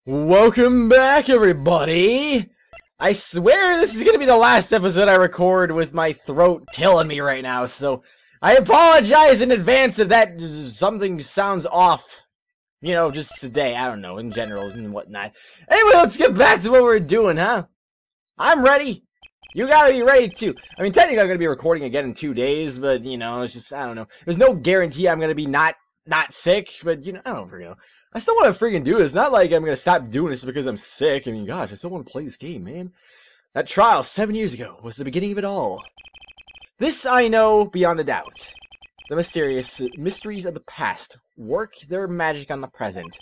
Welcome back, everybody! I swear this is gonna be the last episode I record with my throat killing me right now, so I apologize in advance if that something sounds off. You know, just today, I don't know, in general and whatnot. Anyway, let's get back to what we're doing, huh? I'm ready! You gotta be ready, too. I mean, technically I'm gonna be recording again in 2 days, but, you know, it's just, I don't know. There's no guarantee I'm gonna be not sick, but, you know, I don't freaking know. I still want to freaking do this. Not like I'm going to stop doing this because I'm sick. I mean, gosh, I still want to play this game, man. That trial 7 years ago was the beginning of it all. This I know beyond a doubt. The mysteries of the past work their magic on the present.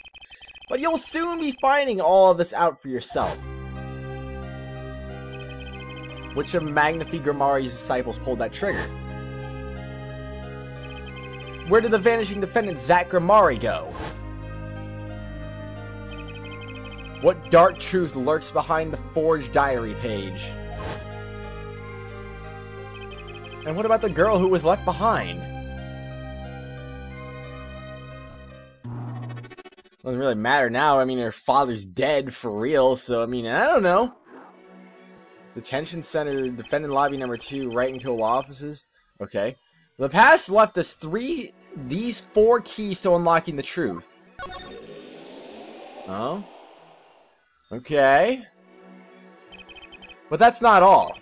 But you'll soon be finding all of this out for yourself. Which of Magnifi Grimari's disciples pulled that trigger? Where did the vanishing defendant Zach Grimari go? What dark truth lurks behind the forged diary page? And what about the girl who was left behind? Doesn't really matter now. I mean, her father's dead for real, so I mean, I don't know. Detention center, defendant lobby number 2, right into offices. Okay. The past left us these 4 keys to unlocking the truth. Oh? Okay. But that's not all.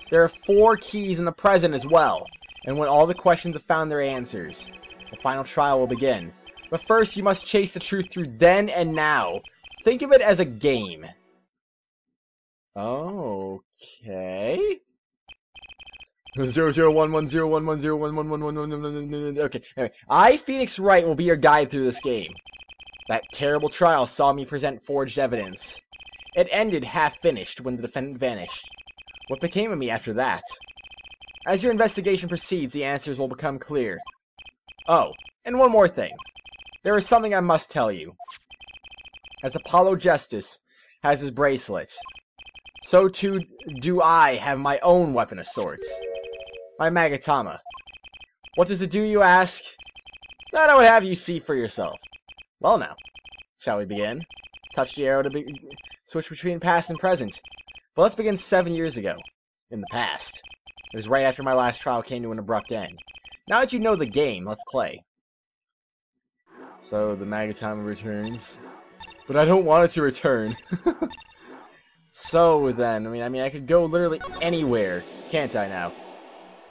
There are 4 keys in the present as well. And when all the questions have found their answers, the final trial will begin. But first, you must chase the truth through then and now. Think of it as a game. Okay. 0011011011111. Okay. Anyway, I, Phoenix Wright, will be your guide through this game. That terrible trial saw me present forged evidence. It ended half-finished when the defendant vanished. What became of me after that? As your investigation proceeds, the answers will become clear. Oh, and one more thing. There is something I must tell you. As Apollo Justice has his bracelet, so too do I have my own weapon of sorts. My Magatama. What does it do, you ask? That I would have you see for yourself. Well now, shall we begin? Touch the arrow to switch between past and present. But let's begin 7 years ago. In the past. It was right after my last trial came to an abrupt end. Now that you know the game, let's play. So, the Magatama returns. But I don't want it to return. So then, I mean, I could go literally anywhere, can't I now?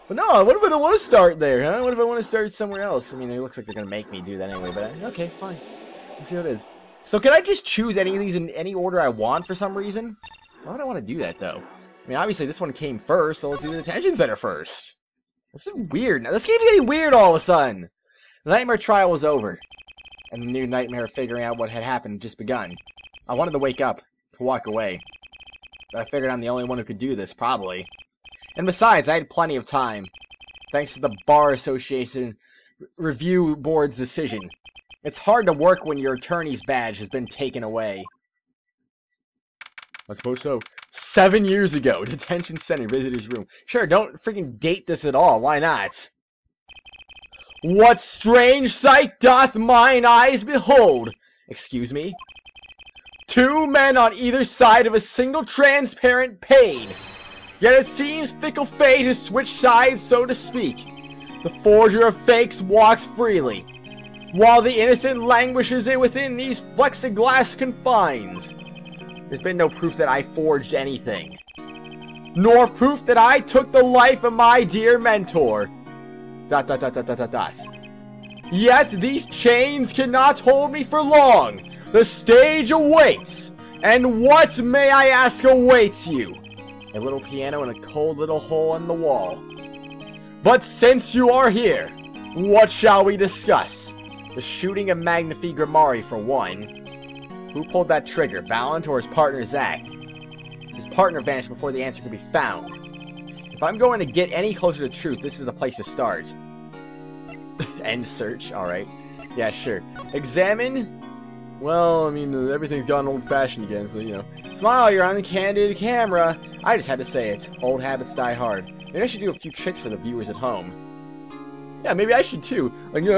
But no, what if I don't want to start there, huh? What if I want to start somewhere else? I mean, it looks like they're going to make me do that anyway, but okay, fine. Let's see how it is. So can I just choose any of these in any order I want for some reason? Why would I want to do that, though? I mean, obviously this one came first, so let's do the detention center first. This is weird. Now, this game's getting weird all of a sudden. The nightmare trial was over, and the new nightmare of figuring out what had happened had just begun. I wanted to wake up, to walk away. But I figured I'm the only one who could do this, probably. And besides, I had plenty of time. Thanks to the Bar Association Review Board's decision. It's hard to work when your attorney's badge has been taken away. I suppose so. 7 years ago, detention center, visitor's room. Sure, don't freaking date this at all. Why not? What strange sight doth mine eyes behold? Excuse me? 2 men on either side of a single transparent pane. Yet it seems fickle fate has switched sides, so to speak. The forger of fakes walks freely, while the innocent languishes within these plexiglass confines. There's been no proof that I forged anything, nor proof that I took the life of my dear mentor. ... Yet these chains cannot hold me for long. The stage awaits, and what, may I ask, awaits you? A little piano and a cold little hole in the wall. But since you are here, what shall we discuss? The shooting of Magnifi Grimari, for one. Who pulled that trigger, Valent or his partner Zach? His partner vanished before the answer could be found. If I'm going to get any closer to truth, this is the place to start. End search, alright. Yeah, sure. Examine? Well, I mean, everything's gone old-fashioned again, so, you know. Smile, you're on the candid camera. I just had to say it. Old habits die hard. Maybe I should do a few tricks for the viewers at home. Yeah, maybe I should too. Like, you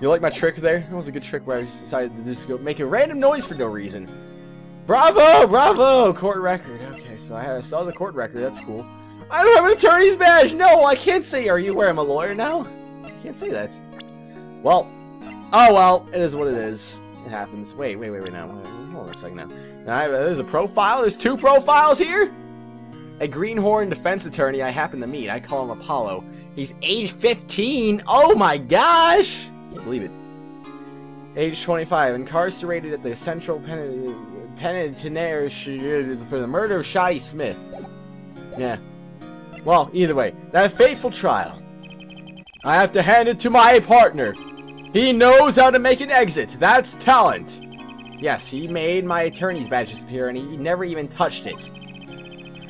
like my trick there? That was a good trick where I decided to just go make a random noise for no reason. Bravo! Bravo! Court record. Okay, so I saw the court record. That's cool. I don't have an attorney's badge! No, I can't say, are you where I'm a lawyer now? I can't say that. Well, oh well, it is what it is. It happens. Wait now. Hold on a second now. There's a profile. There's 2 profiles here? A greenhorn defense attorney I happen to meet. I call him Apollo. He's age 15. Oh my gosh! Can't believe it. Age 25. Incarcerated at the Central Penitentiary for the murder of Shotty Smith. Yeah. Well, either way, that fateful trial. I have to hand it to my partner. He knows how to make an exit. That's talent. Yes, he made my attorney's badge disappear and he never even touched it.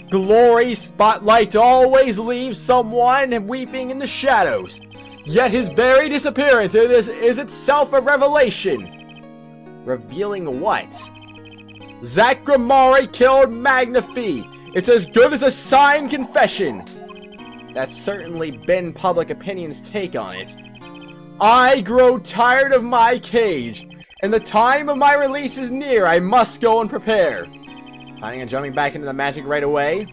Glory's spotlight always leaves someone weeping in the shadows. Yet his very disappearance is itself a revelation. Revealing what? Zach Grimari killed Magnifi. It's as good as a signed confession. That's certainly been public opinion's take on it. I grow tired of my cage, and the time of my release is near. I must go and prepare. Planning on jumping back into the magic right away?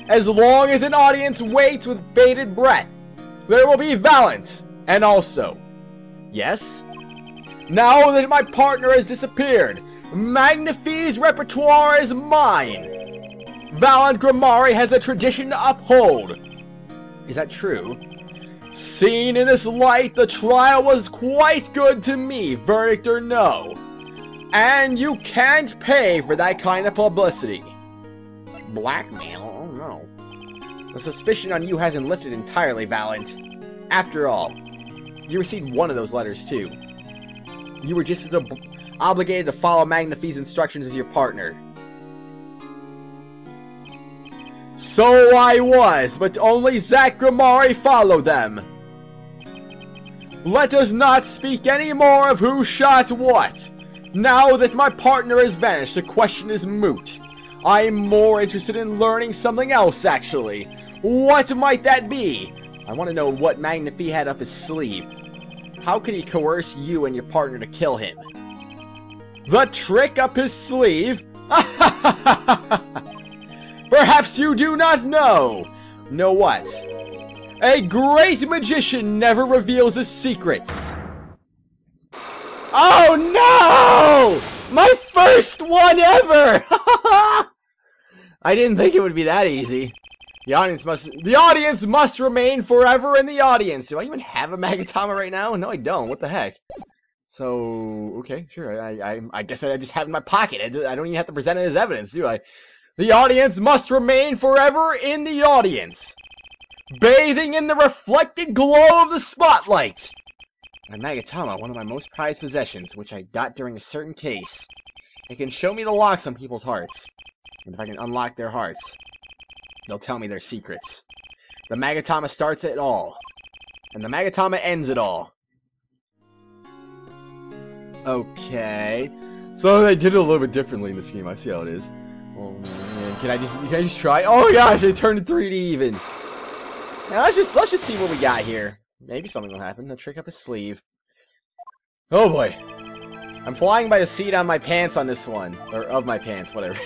As long as an audience waits with bated breath, there will be Valent, and also, yes? Now that my partner has disappeared, Magnifi's repertoire is mine. Valent Grimari has a tradition to uphold. Is that true? Seen in this light, the trial was quite good to me, verdict or no. And you can't pay for that kind of publicity. Blackmail? Oh no. The suspicion on you hasn't lifted entirely, Valent. After all, you received one of those letters too. You were just as obligated to follow Magnifi's instructions as your partner. So I was, but only Zach Grimari followed them. Let us not speak any more of who shot what. Now that my partner has vanished, the question is moot. I'm more interested in learning something else, actually. What might that be? I want to know what Magnifi had up his sleeve. How could he coerce you and your partner to kill him? The trick up his sleeve? Perhaps you do not know. Know what? A great magician never reveals his secrets. Oh no! My first one ever! I didn't think it would be that easy. The audience must remain forever in the audience. Do I even have a Magatama right now? No, I don't. What the heck? So, okay, sure. I guess I just have it in my pocket. I don't even have to present it as evidence, do I? The audience must remain forever in the audience, bathing in the reflected glow of the spotlight. My Magatama, one of my most prized possessions, which I got during a certain case. It can show me the locks on people's hearts, and if I can unlock their hearts, they'll tell me their secrets. The Magatama starts it all, and the Magatama ends it all. Okay, so they did it a little bit differently in this game. I see how it is. Oh man, can I just try? Oh my gosh, it turned to 3D even. Now let's just see what we got here. Maybe something will happen. The trick up his sleeve. Oh boy, I'm flying by the seat on my pants on this one, or of my pants, whatever.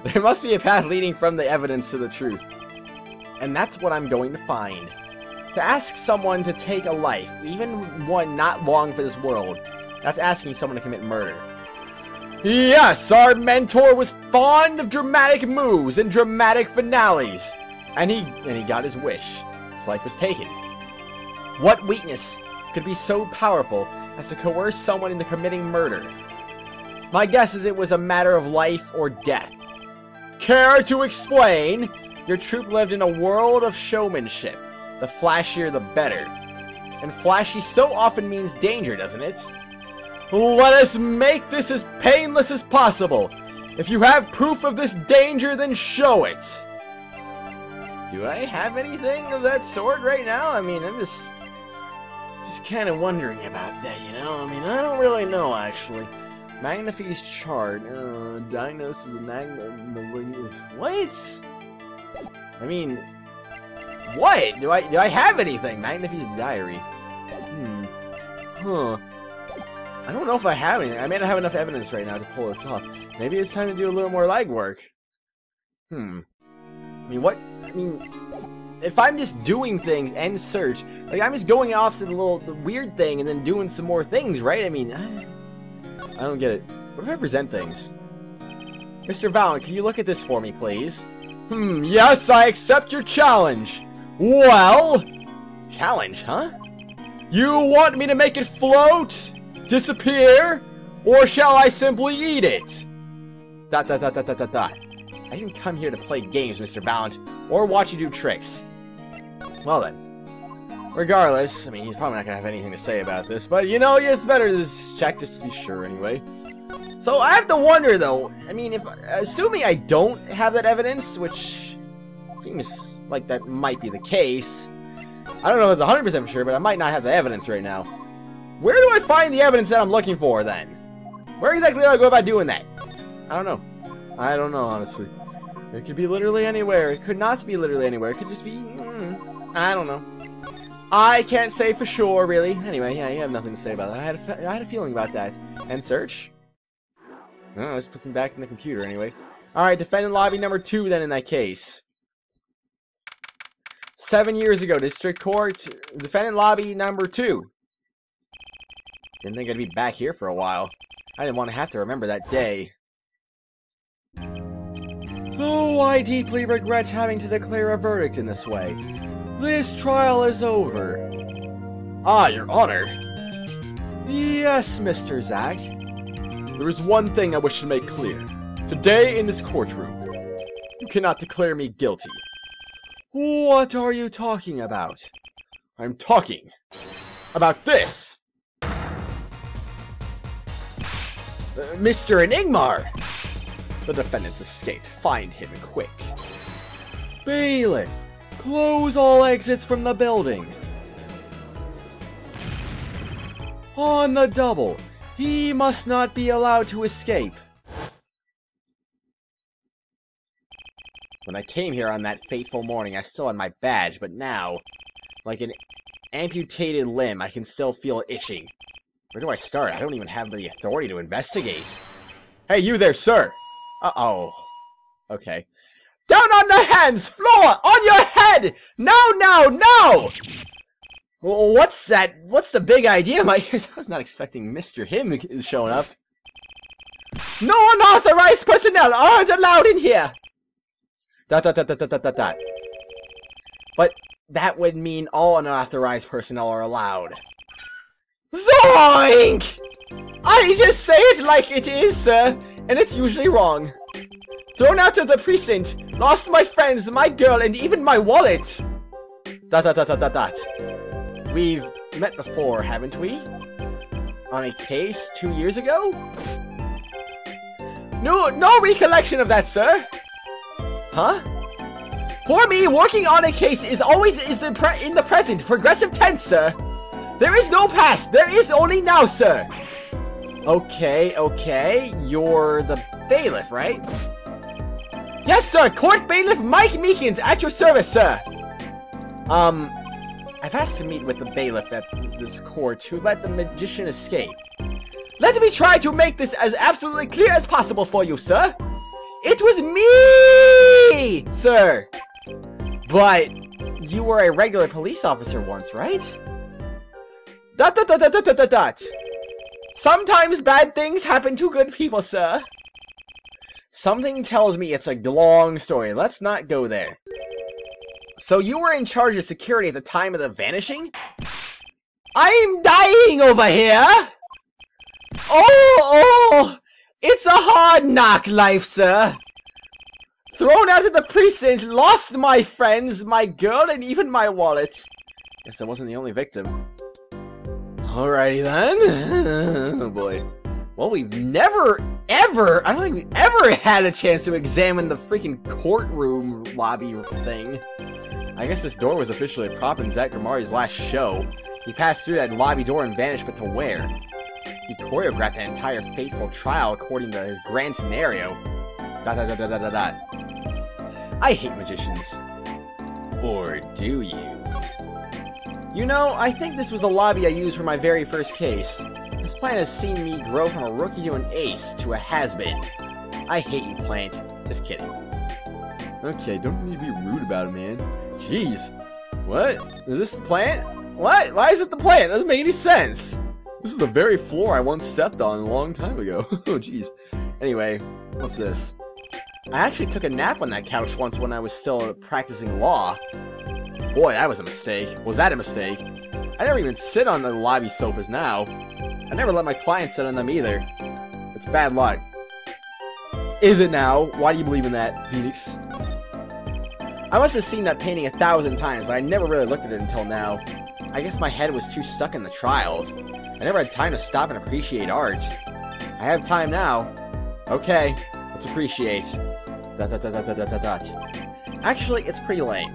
There must be a path leading from the evidence to the truth, and that's what I'm going to find. To ask someone to take a life, even one not long for this world, that's asking someone to commit murder. Yes, our mentor was fond of dramatic moves and dramatic finales, and he got his wish. His life was taken. What weakness could be so powerful as to coerce someone into committing murder? My guess is it was a matter of life or death. Care to explain? Your troupe lived in a world of showmanship. The flashier the better. And flashy so often means danger, doesn't it? Let us make this as painless as possible. If you have proof of this danger, then show it. Do I have anything of that sort right now? I mean, I'm just kind of wondering about that, you know? I mean, I don't really know, actually. Magnifi's chart. Diagnosis of what? I mean, What? Do I have anything? Magnific's diary. Huh. I don't know if I have anything. I may not have enough evidence right now to pull this off. Maybe it's time to do a little more legwork. I mean, what? I mean, if I'm just doing things and search, like I'm just going off to the weird thing and then doing some more things, right? I mean, I don't get it. What if I present things? Mr. Valen, can you look at this for me, please? Yes, I accept your challenge. Well, challenge, huh? You want me to make it float? Disappear? Or shall I simply eat it? ... I didn't come here to play games, Mr. Valen, or watch you do tricks. Well then. Regardless, I mean, he's probably not gonna have anything to say about this, but you know, it's better to just check just to be sure anyway. So I have to wonder though, I mean, assuming I don't have that evidence, which seems like that might be the case. I don't know if it's 100% sure, but I might not have the evidence right now. Where do I find the evidence that I'm looking for then? Where exactly do I go about doing that? I don't know. I don't know, honestly. It could be literally anywhere. It could not be literally anywhere. It could just be... I don't know. I can't say for sure, really. Anyway, yeah, you have nothing to say about that. I had a feeling about that. And search? Oh, let's put them back in the computer anyway. Alright, defendant lobby number 2 then in that case. 7 years ago, district court, defendant lobby number 2. Didn't think I'd be back here for a while. I didn't want to have to remember that day. Though I deeply regret having to declare a verdict in this way, this trial is over. Ah, Your Honor. Yes, Mr. Zack. There is one thing I wish to make clear. Today in this courtroom, you cannot declare me guilty. What are you talking about? I'm talking about this. Mr. Enigmar! The defendant's escaped. Find him quick. Bailiff, close all exits from the building. On the double, he must not be allowed to escape. When I came here on that fateful morning, I still had my badge, but now, like an amputated limb, I can still feel it itching. Where do I start? I don't even have the authority to investigate. Hey, you there, sir! Uh-oh. Okay. Down on the hands! Floor! On your head! Now, now, now! Well, what's that? What's the big idea, I was not expecting Mr. Him showing up. No unauthorized personnel aren't allowed in here! ... But that would mean all unauthorized personnel are allowed. Zoink! I just say it like it is, sir, and it's usually wrong. Thrown out of the precinct, lost my friends, my girl, and even my wallet. ... We've met before, haven't we? On a case 2 years ago? No recollection of that, sir. Huh? For me, working on a case is always in the present, progressive tense, sir. There is no past. There is only now, sir. Okay. You're the bailiff, right? Yes, sir. Court bailiff Mike Meekins at your service, sir. I've asked to meet with the bailiff at this court who let the magician escape. Let me try to make this as absolutely clear as possible for you, sir. It was me, sir. But you were a regular police officer once, right? ... Sometimes bad things happen to good people, sir. Something tells me it's a long story. Let's not go there. So you were in charge of security at the time of the vanishing? I'm dying over here! Oh! It's a hard knock life, sir. Thrown out of the precinct, lost my friends, my girl, and even my wallet. Guess I wasn't the only victim. Alrighty then. Oh boy. Well, we've never, ever, I don't think we've ever had a chance to examine the freaking courtroom lobby thing. I guess this door was officially a prop in Zach Grimari's last show. He passed through that lobby door and vanished, but to where? He choreographed that entire fateful trial according to his grand scenario. ... I hate magicians. Or do you? You know, I think this was the lobby I used for my very first case. This plant has seen me grow from a rookie to an ace to a has-been. I hate you, plant. Just kidding. Okay, don't need to be rude about it, man. Jeez. What? Is this the plant? What? Why is it the plant? It doesn't make any sense. This is the very floor I once stepped on a long time ago. Oh, jeez. Anyway, what's this? I actually took a nap on that couch once when I was still practicing law. Boy, that was a mistake. Was that a mistake? I never even sit on the lobby sofas now. I never let my clients sit on them either. It's bad luck. Is it now? Why do you believe in that, Phoenix? I must have seen that painting 1,000 times, but I never really looked at it until now. I guess my head was too stuck in the trials. I never had time to stop and appreciate art. I have time now. Okay, let's appreciate. ... Actually, it's pretty lame.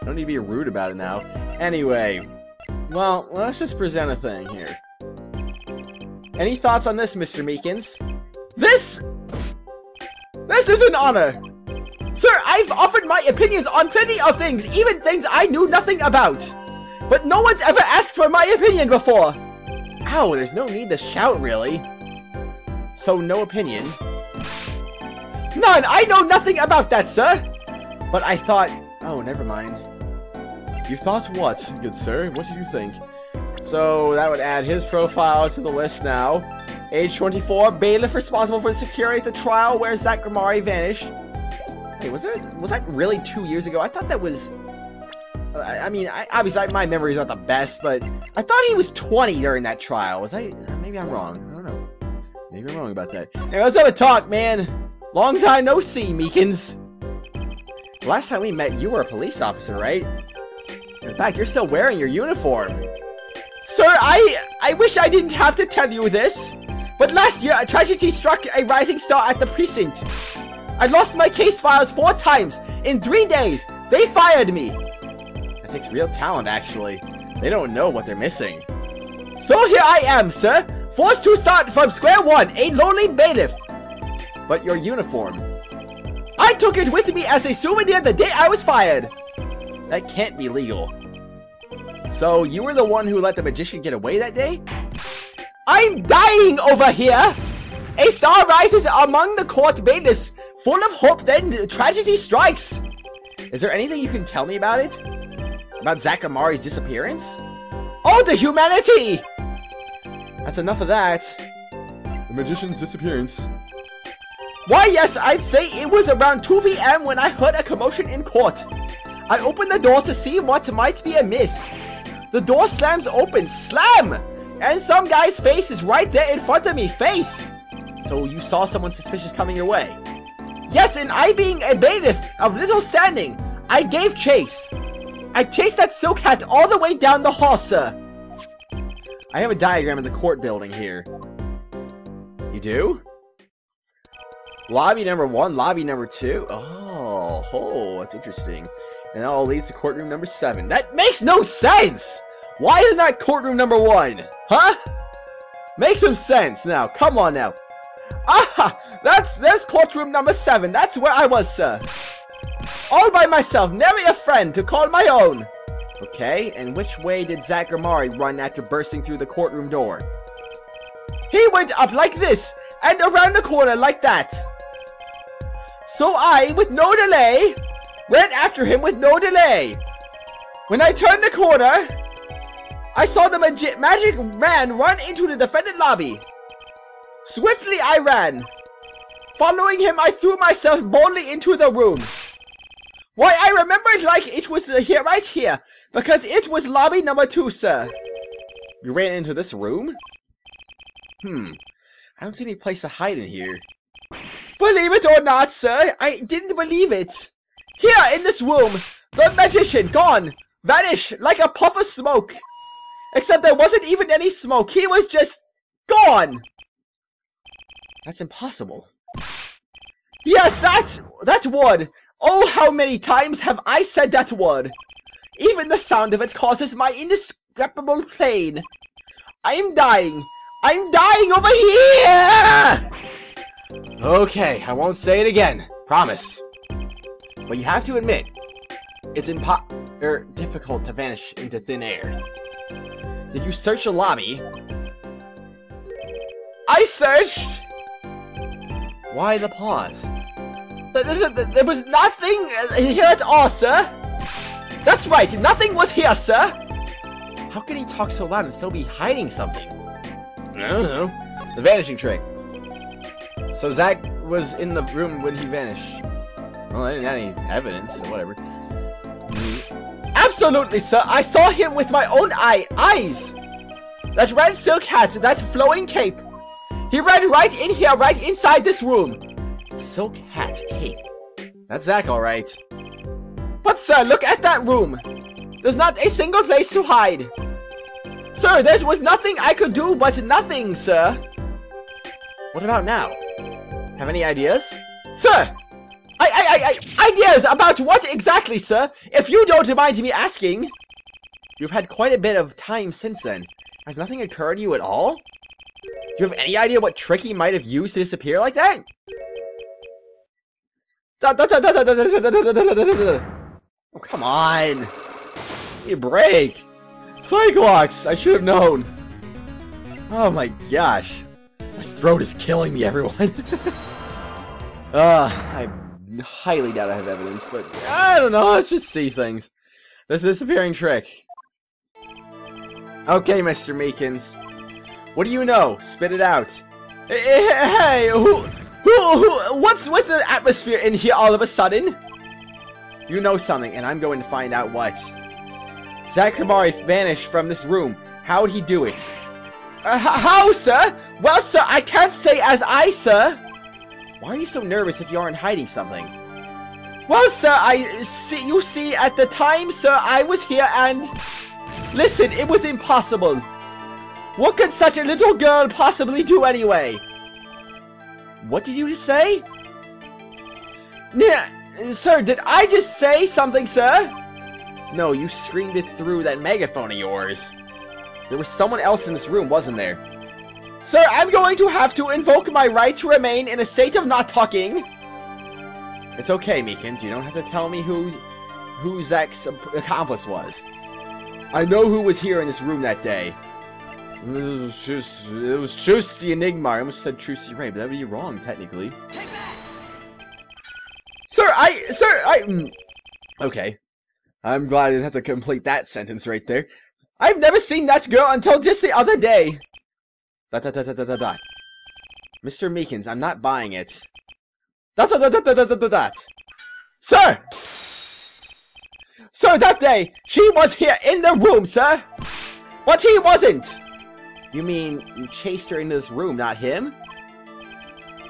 Don't need to be rude about it now. Anyway, well, let's just present a thing here. Any thoughts on this, Mr. Meekins? This is an honor! Sir, I've offered my opinions on plenty of things, even things I knew nothing about. But no one's ever asked for my opinion before. Ow, there's no need to shout, really. So, no opinion. None! I know nothing about that, sir! But I thought... Oh, never mind. Your thoughts what, good sir? What did you think? So, that would add his profile to the list now. Age 24, bailiff responsible for the security at the trial where Zach Gramari vanished. Wait, was that really 2 years ago? I thought that was... I mean, obviously my memory's not the best, but I thought he was 20 during that trial. Was I? Maybe I'm wrong. I don't know. Maybe I'm wrong about that. Hey, let's have a talk, man. Long time no see, Meekins. Last time we met, you were a police officer, right? In fact, you're still wearing your uniform. Sir, I wish I didn't have to tell you this, but last year a tragedy struck a rising star at the precinct. I lost my case files 4 times in 3 days. They fired me. That takes real talent, actually. They don't know what they're missing. So here I am, sir, forced to start from square one, a lowly bailiff. But your uniform. I took it with me as a souvenir the day I was fired. That can't be legal. So you were the one who let the magician get away that day? I'm dying over here. A star rises among the court bailiffs, full of hope, then tragedy strikes. Is there anything you can tell me about it? About Zach Amari's disappearance? Oh, the humanity! That's enough of that. The magician's disappearance. Why, yes, I'd say it was around 2 p.m. when I heard a commotion in court. I opened the door to see what might be amiss. The door slams open, slam! And some guy's face is right there in front of me, face! So you saw someone suspicious coming your way? Yes, and I being a bailiff of little standing, I gave chase. I chased that silk hat all the way down the hall, sir. I have a diagram of the court building here. You do? Lobby number 1, lobby number 2. Oh, that's interesting. And that all leads to courtroom number 7. That makes no sense! Why isn't that courtroom number 1? Huh? Make some sense now. Come on now. Ah! There's courtroom number 7. That's where I was, sir. All by myself. Never a friend to call my own. Okay, and which way did Zach Amari run after bursting through the courtroom door? He went up like this, and around the corner like that. So I, with no delay, ran after him with no delay. When I turned the corner, I saw the magic man run into the defendant lobby. Swiftly I ran. Following him, I threw myself boldly into the room. Why, I remember it like it was here, right here, because it was lobby number 2, sir. You ran into this room? I don't see any place to hide in here. Believe it or not, sir, I didn't believe it. Here, in this room, the magician, gone, vanished like a puff of smoke. Except there wasn't even any smoke, he was just gone. That's impossible. Yes, that word. Oh, how many times have I said that word? Even the sound of it causes my indescribable pain. I'm dying. I'm dying over here! Okay, I won't say it again. Promise. But you have to admit, It's difficult to vanish into thin air. Did you search the lobby? I searched! Why the pause? There was nothing here at all, sir! That's right, nothing was here, sir! How can he talk so loud and still be hiding something? I don't know. The vanishing trick. So Zach was in the room when he vanished. Well, I didn't have any evidence, so whatever. Absolutely, sir! I saw him with my own eyes! That red silk hat, that flowing cape. He ran right in here, right inside this room. Silk hat, cape. That's Zach, alright. But sir, look at that room. There's not a single place to hide. Sir, there was nothing I could do but nothing, sir. What about now? Have any ideas? Sir! Ideas about what exactly, sir? If you don't mind me asking. You've had quite a bit of time since then. Has nothing occurred to you at all? Do you have any idea what trick he might have used to disappear like that? Oh, come on. Give me a break. Cyclops, I should have known. Oh my gosh. My throat is killing me, everyone. I highly doubt I have evidence, but I don't know, let's just see things. This disappearing trick. Okay, Mr. Meekins. What do you know? Spit it out. Hey, what's with the atmosphere in here all of a sudden? You know something, and I'm going to find out what. Zachary vanished from this room. How'd he do it? How, sir? Well, sir, I can't say as I, sir. Why are you so nervous if you aren't hiding something? Well, sir, you see, at the time, sir, I was here and... Listen, it was impossible. What could such a little girl possibly do anyway? What did you just say? Sir, did I just say something, sir? No, you screamed it through that megaphone of yours. There was someone else in this room, wasn't there? Sir, I'm going to have to invoke my right to remain in a state of not talking. It's okay, Meekins. You don't have to tell me who Zach's accomplice was. I know who was here in this room that day. It was Trucy Enigma. I almost said Trucy Ray, but that would be wrong, technically. Sir, okay. I'm glad I didn't have to complete that sentence right there. I've never seen that girl until just the other day. ... Mr. Meekins, I'm not buying it. ... Sir! Sir, that day, she was here in the room, sir! But he wasn't! You mean you chased her into this room, not him?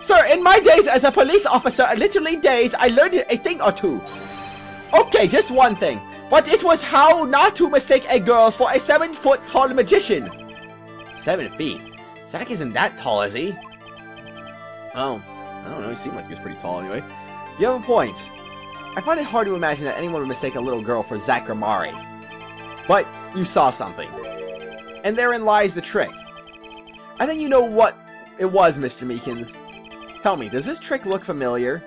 Sir, in my days as a police officer, literally days, I learned a thing or two. Okay, just one thing. But it was how not to mistake a girl for a 7-foot-tall magician. 7 feet? Zach isn't that tall, is he? Oh, I don't know, he seemed like he was pretty tall anyway. You have a point. I find it hard to imagine that anyone would mistake a little girl for Zach Ramari. But you saw something. And therein lies the trick. I think you know what it was, Mr. Meekins. Tell me, does this trick look familiar?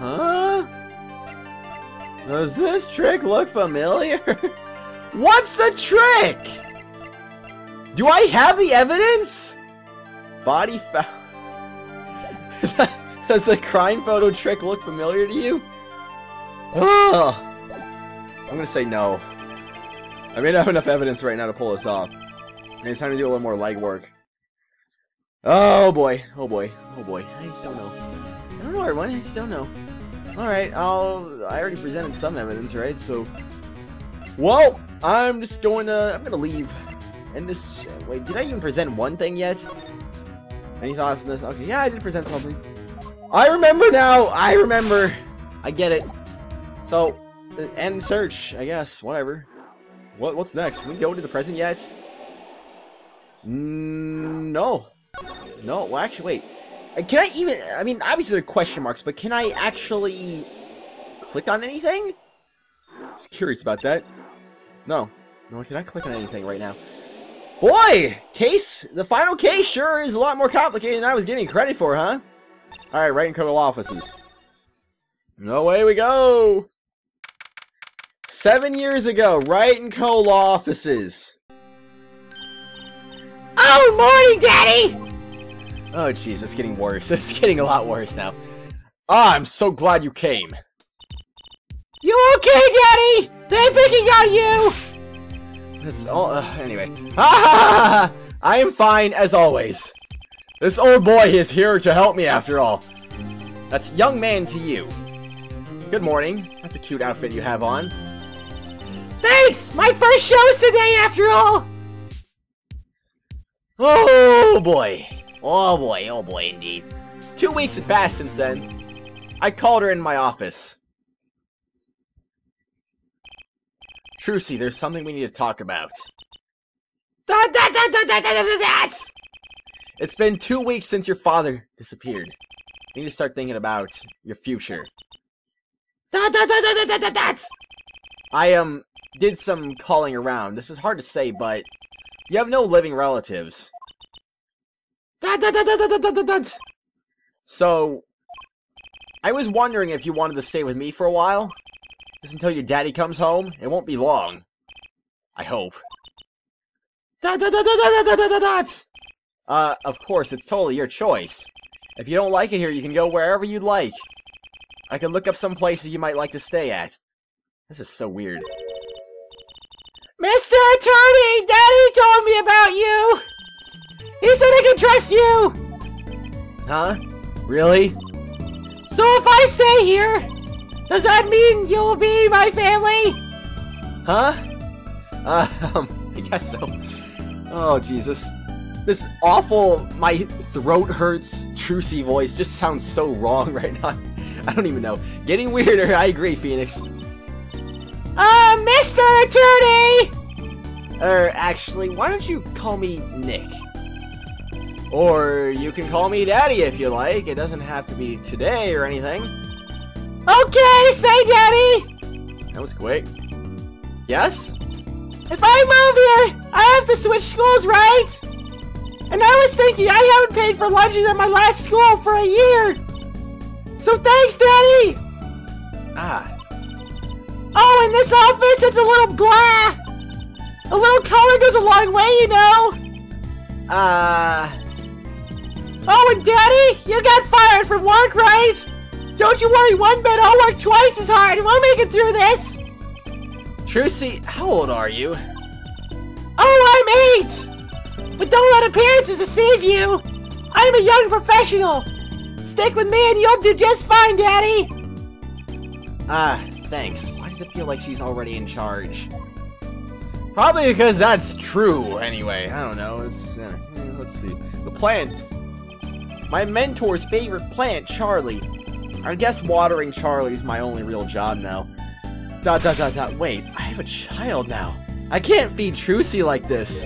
Huh? Does this trick look familiar? What's the trick? Do I have the evidence? Body found. Does the crime photo trick look familiar to you? Oh, I'm gonna say no. I may not have enough evidence right now to pull this off. And it's time to do a little more legwork. Oh boy, oh boy, oh boy. I just don't know. I don't know, everyone. I just don't know. Alright, I already presented some evidence, right? So, well, I'm gonna leave. And this, wait, did I even present one thing yet? Any thoughts on this? Okay, yeah, I did present something. I remember now! I remember! I get it. So, end search, I guess. Whatever. What's next? Can we go to the present yet? No. No, well, actually, wait. Can I even... I mean, obviously there are question marks, but can I actually click on anything? Just curious about that. No. No, can I click on anything right now? Boy! The final case sure is a lot more complicated than I was giving credit for, huh? Alright, Wright and Code offices. Away we go! 7 years ago, Wright and Co. law offices. Oh, morning, Daddy! Oh, jeez, it's getting worse. It's getting a lot worse now. Ah, I'm so glad you came. You okay, Daddy? They're picking on you! That's all. Anyway. Ah, I am fine as always. This old boy is here to help me after all. That's young man to you. Good morning. That's a cute outfit you have on. Thanks! My first show's today after all! Oh boy. Oh boy. Oh boy indeed. 2 weeks had passed since then. I called her in my office. Trucy, there's something we need to talk about. It's been 2 weeks since your father disappeared. You need to start thinking about your future. I did some calling around. This is hard to say, but you have no living relatives. So, I was wondering if you wanted to stay with me for a while. Just until your daddy comes home. It won't be long. I hope. Of course, it's totally your choice. If you don't like it here, you can go wherever you'd like. I could look up some places you might like to stay at. This is so weird. Mr. Attorney, Daddy told me about you! He said I could trust you! Huh? Really? So if I stay here, does that mean you'll be my family? Huh? I guess so. Oh, Jesus. This awful, my throat hurts, Trucy voice just sounds so wrong right now. I don't even know. Getting weirder, I agree, Phoenix. Mr. Attorney! Actually, why don't you call me Nick? Or you can call me Daddy if you like. It doesn't have to be today or anything. Okay, say Daddy! That was quick. Yes? If I move here, I have to switch schools, right? And I was thinking I haven't paid for lunches at my last school for a year. So thanks, Daddy! Ah. Oh, in this office, it's a little blah! A little color goes a long way, you know! Oh, and Daddy, you got fired from work, right? Don't you worry one bit, I'll work twice as hard and we'll make it through this! Trucy, how old are you? Oh, I'm 8! But don't let appearances deceive you! I'm a young professional! Stick with me and you'll do just fine, Daddy! Thanks. Why does it feel like she's already in charge? Probably because that's true, anyway. I don't know. It's, let's see. The plant. My mentor's favorite plant, Charlie. I guess watering Charlie's my only real job now. Wait, I have a child now. I can't feed Trucy like this.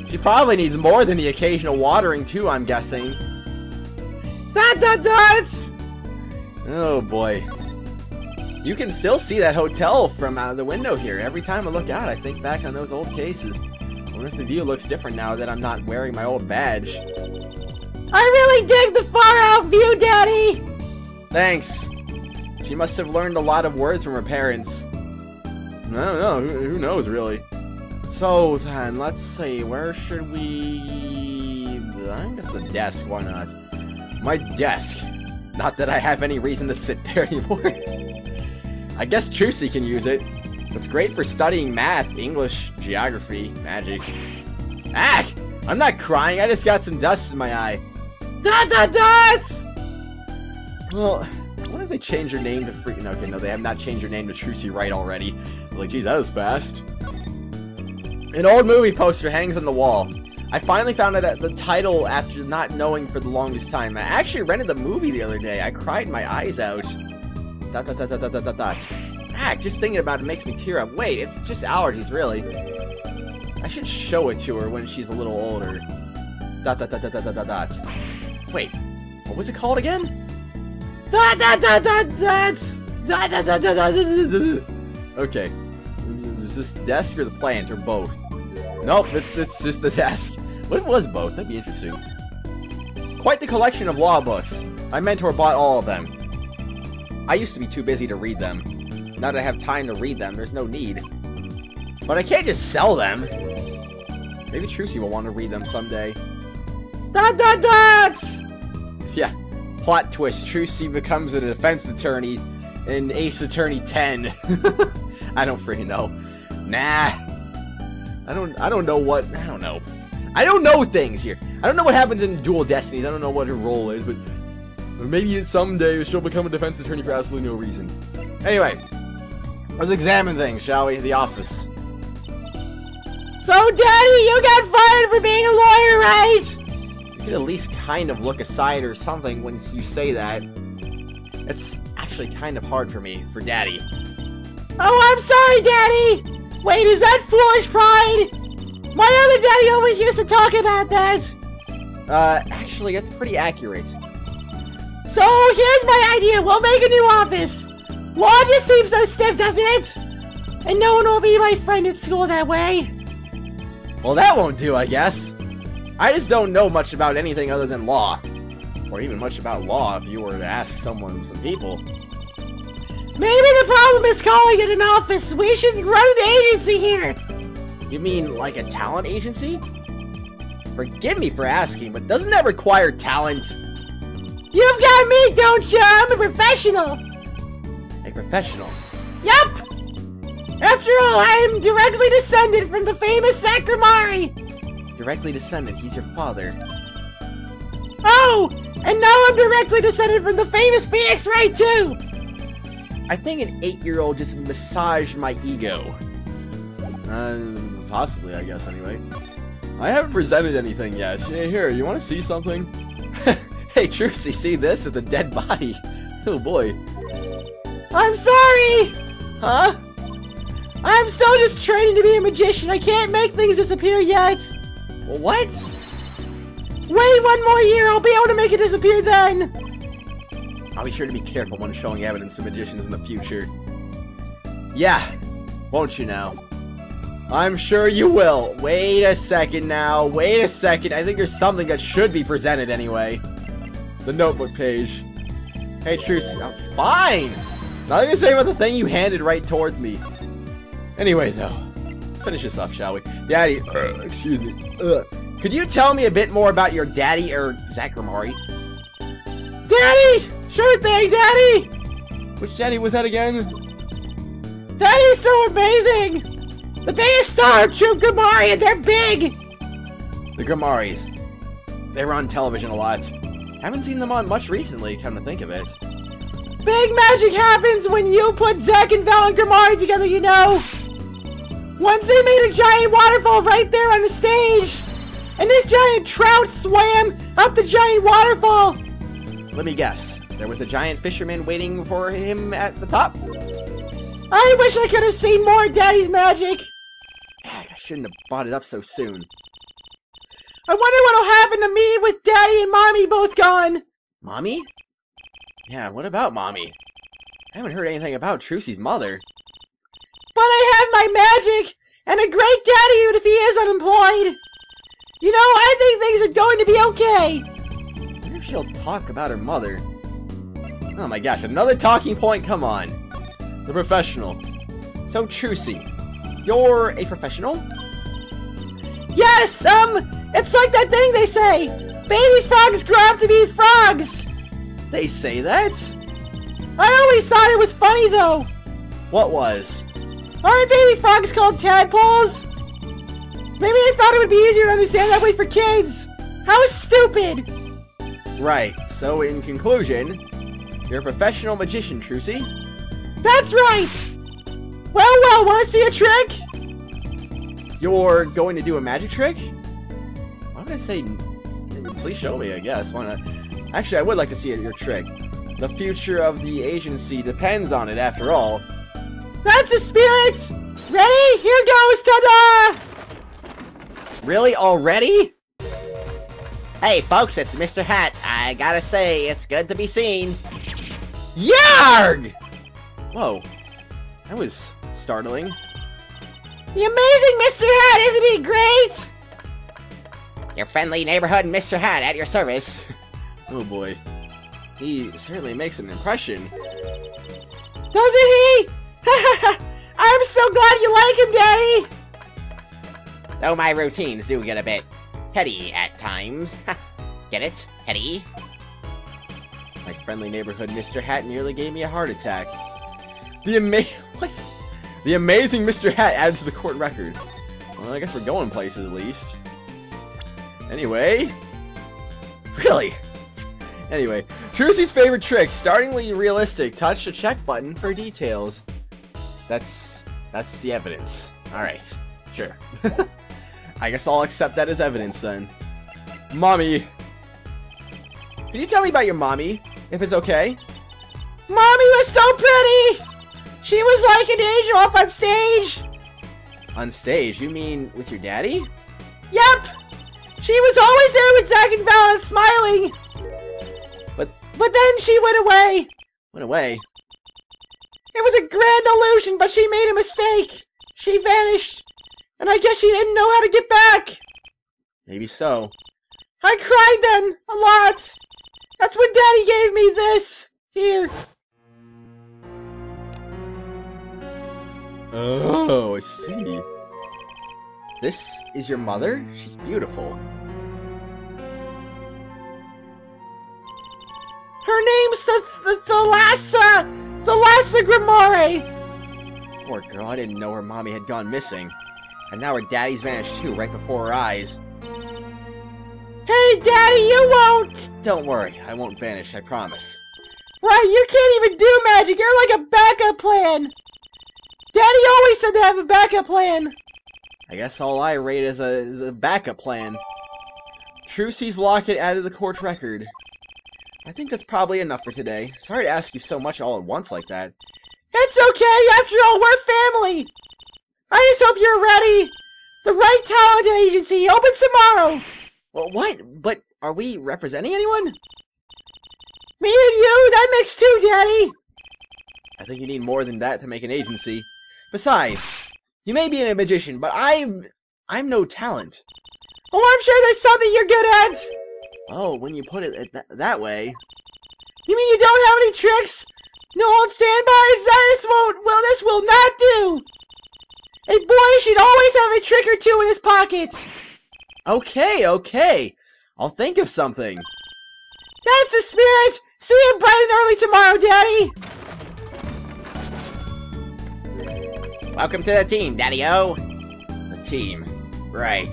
She probably needs more than the occasional watering, too, I'm guessing. Oh, boy. You can still see that hotel from out of the window here. Every time I look out, I think back on those old cases. I wonder if the view looks different now that I'm not wearing my old badge. I really dig the far-out view, Daddy! Thanks. She must have learned a lot of words from her parents. I don't know, who knows, really? So, then, let's see, where should we... I guess the desk, why not? My desk. Not that I have any reason to sit there anymore. I guess Trucy can use it. It's great for studying math, English, geography, magic. Ah! I'm not crying, I just got some dust in my eye. Well, I wonder if they changed her name to freaking... Okay, no, they have not changed her name to Trucy Wright already. Like, geez, that was fast. An old movie poster hangs on the wall. I finally found out the title after not knowing for the longest time. I actually rented the movie the other day. I cried my eyes out. Just thinking about it makes me tear up. Wait, it's just allergies, really. I should show it to her when she's a little older. Wait, what was it called again? Okay. Is this desk or the plant, or both? Nope, it's just the desk. What if it was both? That'd be interesting. Quite the collection of law books. My mentor bought all of them. I used to be too busy to read them. Now that I have time to read them, there's no need. But I can't just sell them. Maybe Trucy will want to read them someday. Dot dot dot! Yeah. Plot twist. Trucy becomes a defense attorney in Ace Attorney 10. I don't freaking know. Nah. I don't know what... I don't know. I don't know things here. I don't know what happens in Dual Destinies. I don't know what her role is, but maybe someday she'll become a defense attorney for absolutely no reason. Anyway, let's examine things, shall we? The office. So, Daddy, you got fired for being a lawyer, right? You could at least kind of look aside or something when you say that. It's actually kind of hard for me, for Daddy. Oh, I'm sorry, Daddy! Wait, is that foolish pride? My other daddy always used to talk about that! Actually, it's pretty accurate. So, here's my idea. We'll make a new office. Law just seems so stiff, doesn't it? And no one will be my friend at school that way. Well, that won't do, I guess. I just don't know much about anything other than law. Or even much about law if you were to ask some people. Maybe the problem is calling it an office. We should run an agency here. You mean like a talent agency? Forgive me for asking, but doesn't that require talent? You've got me, don't you? I'm a professional. A professional? Yup! After all, I am directly descended from the famous Sakramari. Directly descended? He's your father. Oh! And now I'm directly descended from the famous Phoenix Wright, too! I think an 8-year-old just massaged my ego. Possibly, I guess, anyway. I haven't presented anything yet. Here, you want to see something? Hey, Trucy, see this? It's a dead body. Oh, boy. I'm sorry! Huh? I'm still just training to be a magician. I can't make things disappear yet. Well, what? Wait 1 more year. I'll be able to make it disappear then. I'll be sure to be careful when showing evidence to magicians in the future. Yeah, won't you now? I'm sure you will. Wait a second now. Wait a second. I think there's something that should be presented anyway. The notebook page. Hey, Trucy. Oh, fine! Nothing to say about the thing you handed right towards me. Anyway, though. Let's finish this up, shall we? Daddy, excuse me. Could you tell me a bit more about your daddy, Sakramari? Daddy! Sure thing, Daddy! Which daddy was that again? Daddy's so amazing! The biggest star, True Gramari, and they're big! The Gramaris. They were on television a lot. Haven't seen them on much recently, come to think of it. Big magic happens when you put Zack and Val and Gramari together, you know! Once they made a giant waterfall right there on the stage! And this giant trout swam up the giant waterfall! Let me guess. There was a giant fisherman waiting for him at the top? I wish I could have seen more Daddy's magic! Heck, I shouldn't have brought it up so soon. I wonder what'll happen to me with Daddy and Mommy both gone! Mommy? Yeah, what about Mommy? I haven't heard anything about Trucy's mother. But I have my magic! And a great daddy even if he is unemployed! You know, I think things are going to be okay! I wonder if she'll talk about her mother. Oh my gosh, another talking point, come on. The professional. So, Trucy, you're a professional? Yes, it's like that thing they say! Baby frogs grow up to be frogs! They say that? I always thought it was funny, though! What was? Aren't baby frogs called tadpoles? Maybe they thought it would be easier to understand that way for kids! How stupid! Right, so in conclusion, you're a professional magician, Trucy? That's right! Well, wanna see a trick? You're going to do a magic trick? Why would I say... Please show me, I guess. Why not? Actually, I would like to see your trick. The future of the agency depends on it, after all. That's the spirit! Ready? Here goes, ta-da! Really? Already? Hey, folks, it's Mr. Hat. I gotta say, it's good to be seen. Yarg! Whoa. That was startling. The amazing Mr. Hat, isn't he great? Your friendly neighborhood Mr. Hat at your service. Oh boy. He certainly makes an impression. Doesn't he? I'm so glad you like him, Daddy! Though my routines do get a bit heady at times. Get it? Heady? My friendly neighborhood Mr. Hat nearly gave me a heart attack. The amazing Mr. Hat added to the court record. Well, I guess we're going places at least. Anyway. Really? Anyway, Trucy's favorite trick, startlingly realistic. Touch the check button for details. That's the evidence. Alright, sure. I guess I'll accept that as evidence then. Mommy. Can you tell me about your mommy, if it's okay? Mommy was so pretty! She was like an angel up on stage! On stage? You mean with your daddy? Yep! She was always there with Zack and Val and smiling! But then she went away! Went away? It was a grand illusion, but she made a mistake! She vanished! And I guess she didn't know how to get back! Maybe so. I cried then! A lot! That's when Daddy gave me this! Here! Oh, I see. This is your mother? She's beautiful. Her name's the Lassa Grimore! Poor girl, I didn't know her mommy had gone missing. And now her daddy's vanished too, right before her eyes. Hey, Daddy, you won't! Don't worry, I won't vanish, I promise. Right, you can't even do magic, you're like a backup plan! Daddy always said to have a backup plan! I guess all I rate is a backup plan. Trucy's locket added to the court record. I think that's probably enough for today. Sorry to ask you so much all at once like that. It's okay, after all, we're family! I just hope you're ready! The Wright Talent Agency opens tomorrow! Well, what? But are we representing anyone? Me and you, that makes two, Daddy! I think you need more than that to make an agency. Besides, you may be a magician, but I'm no talent. Oh, I'm sure there's something you're good at! Oh, when you put it that way. You mean you don't have any tricks? No old standbys? This will not do! A boy should always have a trick or two in his pocket! Okay. I'll think of something. That's the spirit! See you bright and early tomorrow, Daddy! Welcome to the team, Daddy-O. The team. Right.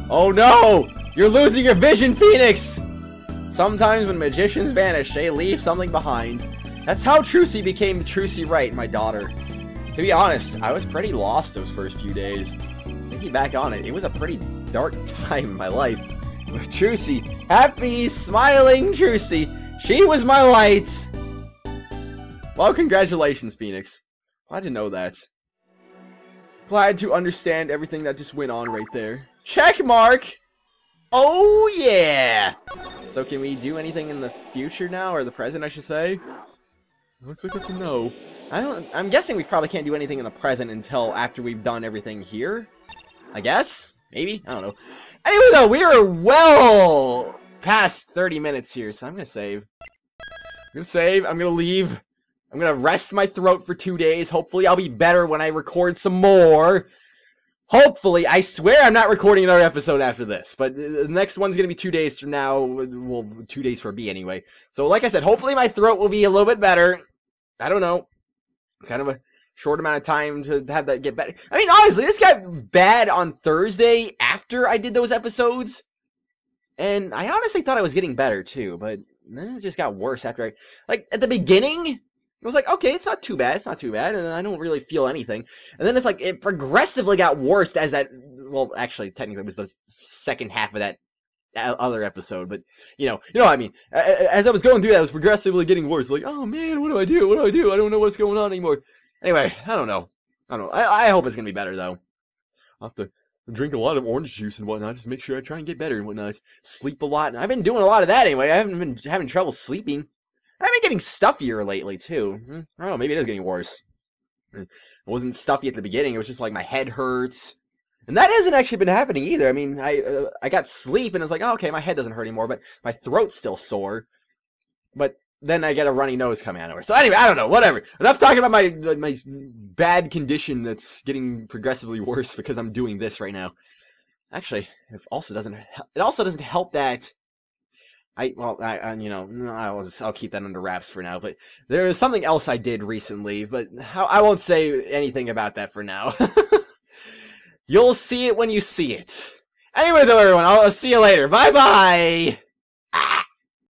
Oh no! You're losing your vision, Phoenix! Sometimes when magicians vanish, they leave something behind. That's how Trucy became Trucy Wright, my daughter. To be honest, I was pretty lost those first few days. Thinking back on it, it was a pretty dark time in my life. With Trucy, happy, smiling Trucy, she was my light! Well, congratulations, Phoenix. Glad to know that. Glad to understand everything that just went on right there. Check mark! Oh yeah! So can we do anything in the future now, or the present I should say? Looks like that's a no. I'm guessing we probably can't do anything in the present until after we've done everything here? I guess? Maybe? I don't know. Anyway though, we are well past 30 minutes here, so I'm gonna save. I'm gonna leave. I'm gonna rest my throat for 2 days. Hopefully I'll be better when I record some more. Hopefully, I swear I'm not recording another episode after this, but the next one's gonna be 2 days from now. Well, 2 days for me anyway. So like I said, hopefully my throat will be a little bit better. I don't know. It's kind of a short amount of time to have that get better. I mean, honestly, this got bad on Thursday after I did those episodes. And I honestly thought I was getting better too, but then it just got worse after like, at the beginning, it was like, okay, it's not too bad, and I don't really feel anything. And then it's like, it progressively got worse as that, well, actually, technically it was the second half of that other episode, but, you know what I mean. As I was going through that, it was progressively getting worse. Like, oh man, what do I do? I don't know what's going on anymore. Anyway, I don't know. I hope it's gonna be better, though. I'll have to drink a lot of orange juice and whatnot, just make sure I try and get better and whatnot. Sleep a lot. And I've been doing a lot of that anyway. I haven't been having trouble sleeping. I've been getting stuffier lately, too. I don't know, maybe it is getting worse. It wasn't stuffy at the beginning, it was just like my head hurts. And that hasn't actually been happening either. I mean, I got sleep and it's like, oh, okay, my head doesn't hurt anymore, but my throat's still sore. But then I get a runny nose coming out of nowhere. So anyway, I don't know, whatever. Enough talking about my bad condition that's getting progressively worse because I'm doing this right now. Actually, it also doesn't help that I'll keep that under wraps for now, but there is something else I did recently, but I won't say anything about that for now. You'll see it when you see it. Anyway though, everyone, I'll see you later. Bye-bye!